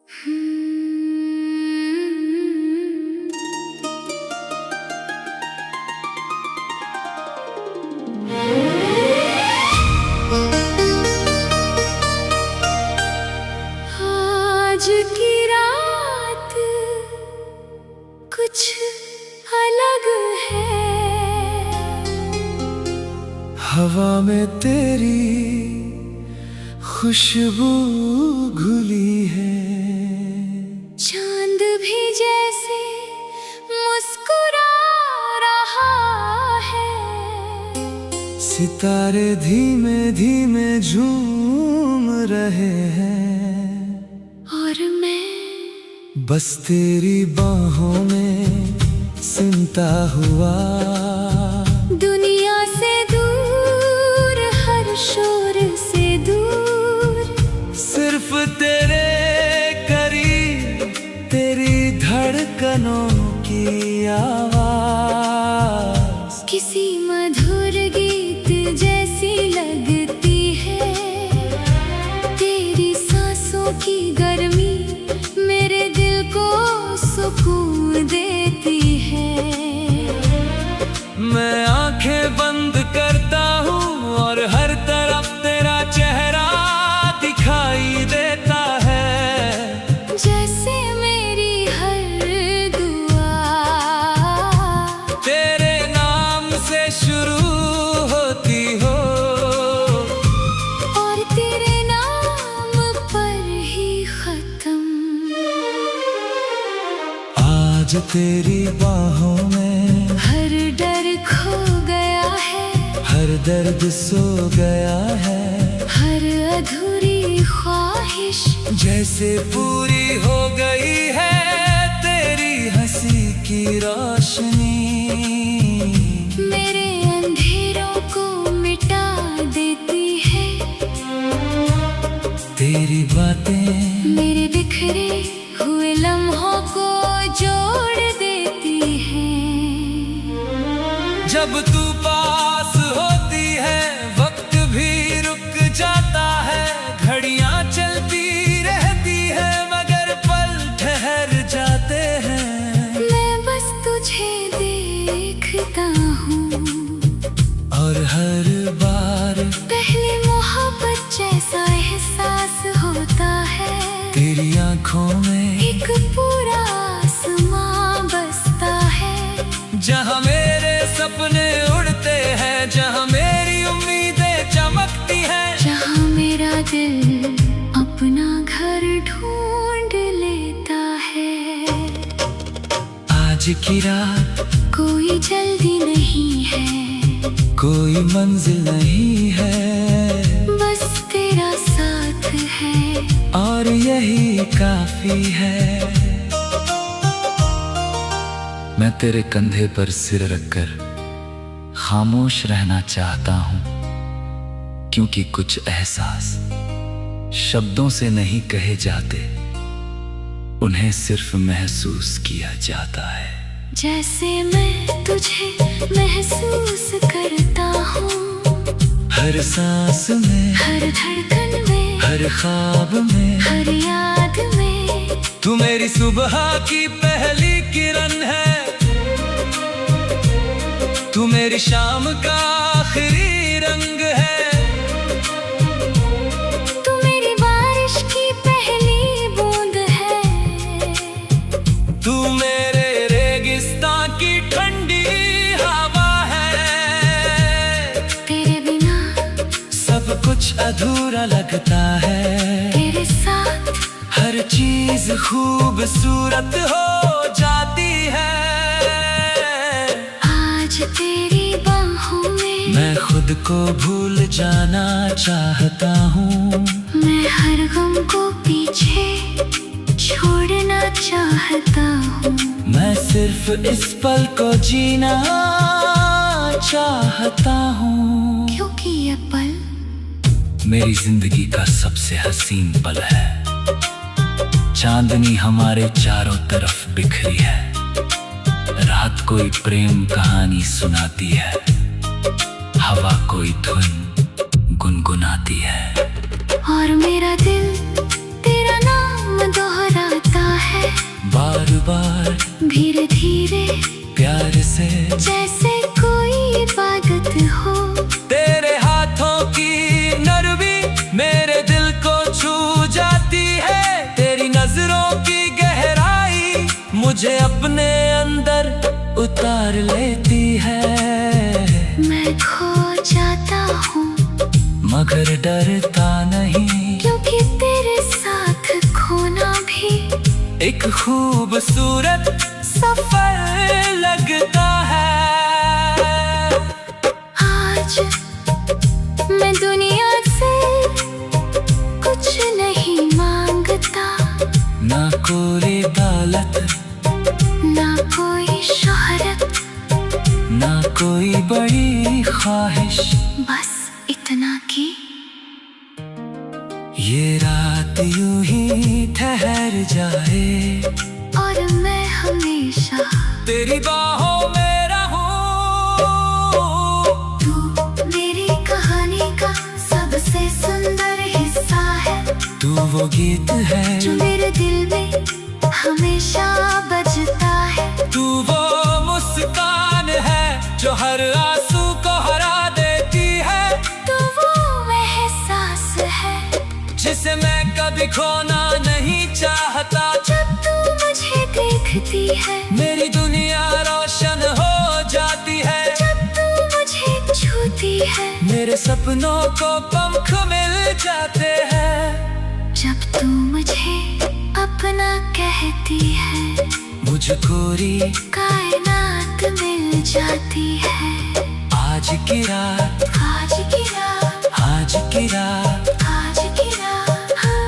आज की रात कुछ अलग है। हवा में तेरी खुशबू घुली है। चांद भी जैसे मुस्कुरा रहा है। सितारे धीमे धीमे झूम रहे हैं। और मैं बस तेरी बाहों में सुनता हुआ, दुनिया से दूर, हर शोर से दूर, सिर्फ तेरे करीब, तेरी धड़कनों की आवाज किसी मधुर गीत जैसी लगती है। तेरी सांसों की गर्मी मेरे दिल को सुकून देती है। मैं आंखें बंद करता हूँ और हर तरफ तेरा चेहरा दिखाई देता है। जैसे मेरी हर दुआ तेरे नाम से शुरू होती हो और तेरे नाम पर ही खत्म। आज तेरी बाहों में हर डर खो गया है। हर दर्द सो गया है। हर अधूरी ख्वाहिश जैसे पूरी हो गई है। तेरी हंसी की रोशनी मेरे अंधेरों को मिटा देती है। तेरी बातें मेरे बिखरे हुए लम्हों को जोड़ देती हैं। जब तू पास होती है वक्त भी रुक जाता है। घड़ियां चलती रहती है मगर पल ठहर जाते हैं। मैं बस तुझे देखता हूँ और हर बार पहली मोहब्बत जैसा एहसास होता है। तेरी आंखों में एक पूरा आसमां बसता है। जहाँ मेरे सपने उड़ते हैं, जहाँ मेरी उम्मीदें चमकती हैं, जहाँ मेरा दिल अपना घर ढूंढ लेता है। आज की रात कोई जल्दी नहीं है, कोई मंजिल नहीं है, बस तेरा साथ है और यही काफी है। मैं तेरे कंधे पर सिर रखकर खामोश रहना चाहता हूँ, क्योंकि कुछ एहसास शब्दों से नहीं कहे जाते, उन्हें सिर्फ महसूस किया जाता है। जैसे मैं तुझे महसूस करता हूँ, हर सांस में, हर धड़कन में, हर ख्वाब में, हर याद में। तू मेरी सुबह की पहली किरण है। तू मेरी शाम का आखिरी रंग है। तू मेरी बारिश की पहली बूंद है। तू मेरे रेगिस्तान की ठंडी हवा है। तेरे बिना सब कुछ अधूरा लगता है। तेरे साथ हर चीज खूबसूरत हो जाती है। आज तेरी बाहों में मैं खुद को भूल जाना चाहता हूँ। मैं हर गम को पीछे छोड़ना चाहता हूँ। मैं सिर्फ इस पल को जीना चाहता हूँ, क्योंकि ये पल मेरी जिंदगी का सबसे हसीन पल है। चांदनी हमारे चारों तरफ बिखरी है। रात कोई प्रेम कहानी सुनाती है। हवा कोई धुन गुनगुनाती है। और मेरा दिल तेरा नाम दोहरा बार धीरे धीरे प्यार से, जैसे कोई इबादत हो। तेरे हाथों की नरमी मेरे दिल को छू जाती है। तेरी नजरों की गहराई मुझे अपने अंदर उतार लेती है। मैं खो जाता हूँ मगर डरता नहीं, क्योंकि तेरे साथ खोना भी एक खूबसूरत सफर लगता है। आज मैं दुनिया से कुछ नहीं मांगता, ना कोई दौलत, ना कोई शोहरत, ना कोई बड़ी ख्वाहिश, बस इतना कि ये रात यूं ही ठहर जाए और मैं हमेशा तेरी बाहों में रहूं। तू मेरी कहानी का सबसे सुंदर हिस्सा है। तू वो गीत है जो मेरे दिल में हमेशा बजता है। तू वो मुस्कान है जो हर आंसू को हरा देती है। तो वो एहसास है जिसे मैं कभी खोना नहीं चाहता। जब तू मुझे देखती है, मेरी दुनिया रोशन हो जाती है। जब तू मुझे छूती है, मेरे सपनों को पंख मिल जाते हैं। जब तू मुझे अपना कहती है, मुझे कोरी कायनात मिल जाती है। आज की रात, आज की रात, आज की रात, आज की रात, हाँ।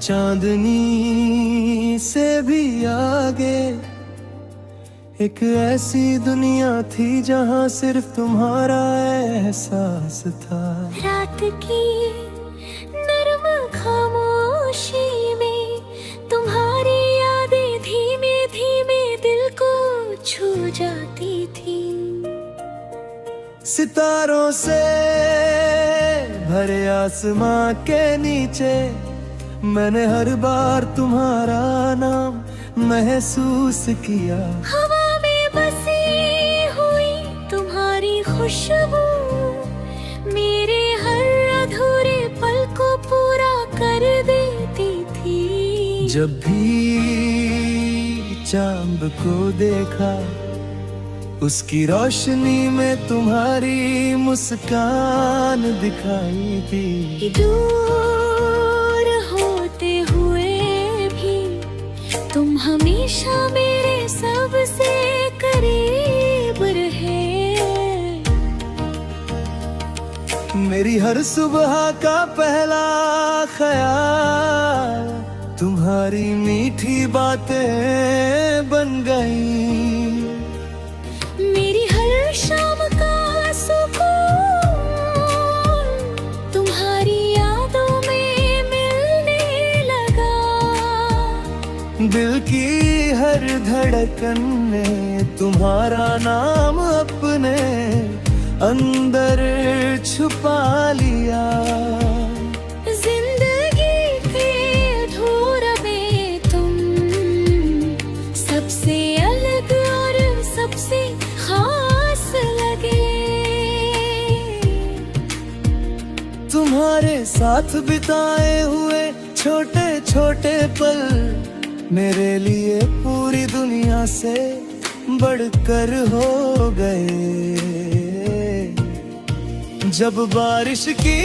चांदनी से भी आगे एक ऐसी दुनिया थी जहां सिर्फ तुम्हारा एहसास था। रात की नर्म खामोशी में तुम्हारी यादें धीमे धीमे दिल को छू जाती थी। सितारों से भरे आसमां के नीचे मैंने हर बार तुम्हारा नाम महसूस किया। हवा में बसी हुई तुम्हारी खुशबू मेरे हर अधूरे पल को पूरा कर देती थी। जब भी चांद को देखा उसकी रोशनी में तुम्हारी मुस्कान दिखाई थी। दूर होते हुए भी तुम हमेशा मेरे सबसे करीब रहे। मेरी हर सुबह का पहला ख्याल तुम्हारी मीठी बातें बन गई। मेरी हर शाम का सुकून तुम्हारी यादों में मिलने लगा। दिल की हर धड़कन ने तुम्हारा नाम अपने अंदर छुपा लिया। जिंदगी के अधूरा में तुम सबसे अलग और सबसे खास लगे। तुम्हारे साथ बिताए हुए छोटे छोटे पल मेरे लिए पूरी दुनिया से बढ़कर हो गए। जब बारिश की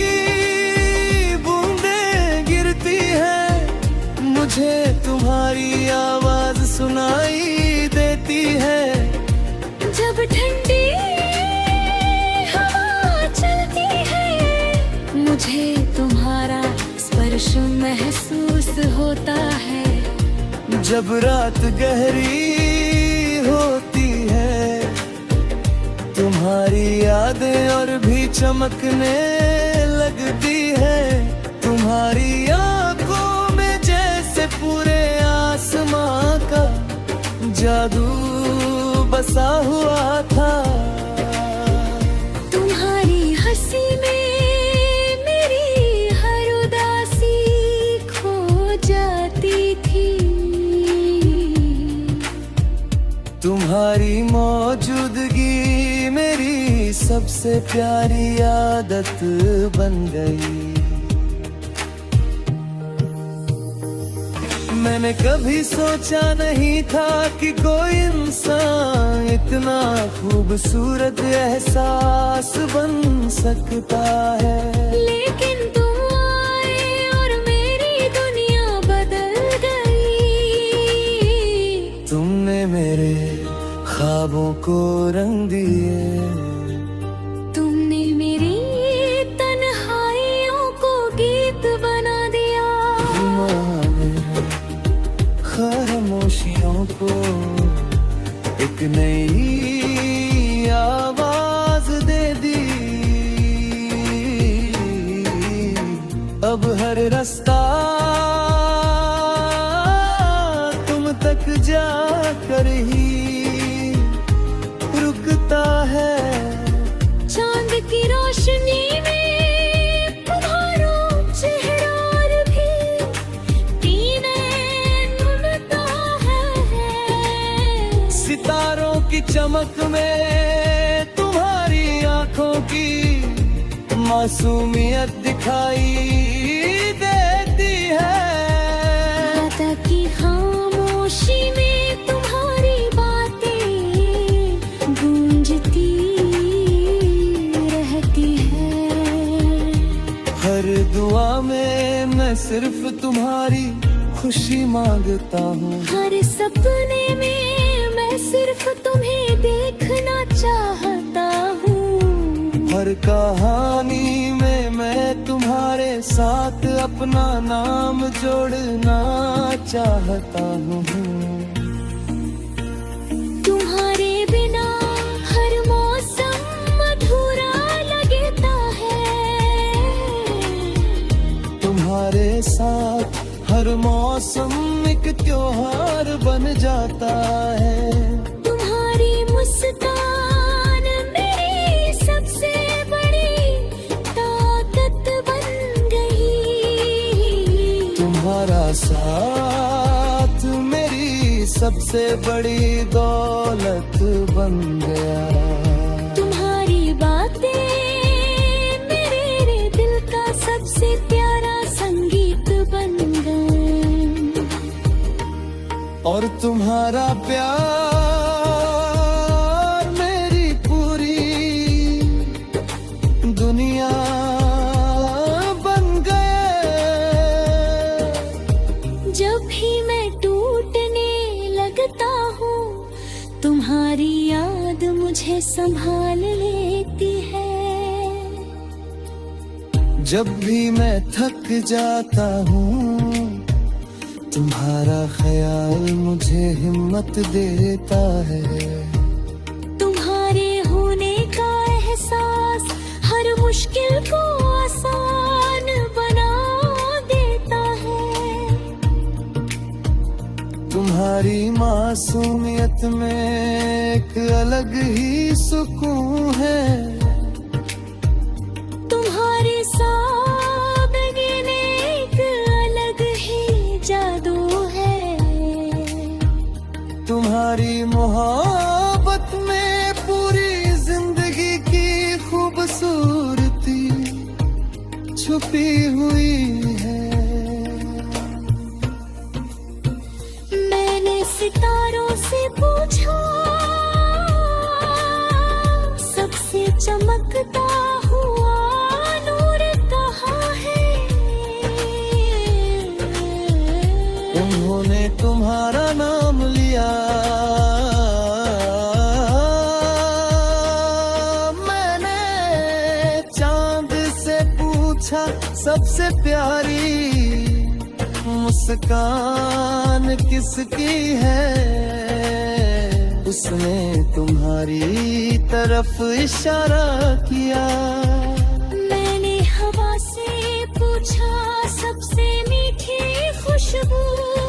बूंदें गिरती है मुझे तुम्हारी आवाज सुनाई देती है। जब ठंडी हवा चलती है मुझे तुम्हारा स्पर्श महसूस होता है। जब रात गहरी होती है तुम्हारी यादें और भी चमकने लगती है। तुम्हारी आंखों में जैसे पूरे आसमां का जादू बसा हुआ था। तुम्हारी हंसी में मेरी हर उदासी खो जाती थी। तुम्हारी मौजूदगी मेरी सबसे प्यारी आदत बन गई। मैंने कभी सोचा नहीं था कि कोई इंसान इतना खूबसूरत एहसास बन सकता है। लेकिन तुम आए और मेरी दुनिया बदल गई। तुमने मेरे ख्वाबों को रंग दिए। तुमने मेरी तन्हाइयों को गीत बना दिया। खामोशियों को एक नई आवाज दे दी। अब हर रास्ता तुम तक जाकर ही रुकता है। चांद की रोशनी में तुम्हारा चेहरा और भी पीने ढूंढता है। सितारों की चमक में तुम्हारी आंखों की मासूमियत दिखाई देती है। रात की खामोशी में तुम्हारी बातें गूंजती रहती है। हर दुआ में मैं सिर्फ तुम्हारी खुशी मांगता हूँ। हर सपने में मैं सिर्फ तुम्हें देखना चाहता हूँ। हर कहानी में मैं तुम्हारे साथ अपना नाम जोड़ना चाहता हूँ। तुम्हारे बिना हर मौसम अधूरा लगता है। तुम्हारे साथ हर मौसम एक त्योहार बन जाता है। तुम्हारी मुस्कान मेरी सबसे बड़ी ताकत बन गई। तुम्हारा साथ मेरी सबसे बड़ी दौलत बन गया। तुम्हारी बातें मेरे दिल का सबसे प्यारा संगीत बन गए। और तुम्हारा प्यार मेरी पूरी दुनिया बन गए। जब भी मैं टूटने लगता हूँ तुम्हारी याद मुझे संभाल लेती है। जब भी मैं थक जाता हूँ तुम्हारा ख्याल मुझे हिम्मत देता है। तुम्हारे होने का एहसास हर मुश्किल को आसान बना देता है। तुम्हारी मासूमियत में एक अलग ही सुकून है। तुम्हारे सादगी में एक अलग ही जादू है। तुम्हारी मोहब्बत में पूरी जिंदगी की खूबसूरती छुपी हुई है। मैंने सितारों से पूछा सबसे चमकता हुआ नूर कहाँ है। उन्होंने तुम्हारा नाम लिया। मैंने चांद से पूछा सबसे प्यारी मुस्कान किसकी है। उसने तुम्हारी तरफ इशारा किया। मैंने हवा से पूछा खुशबू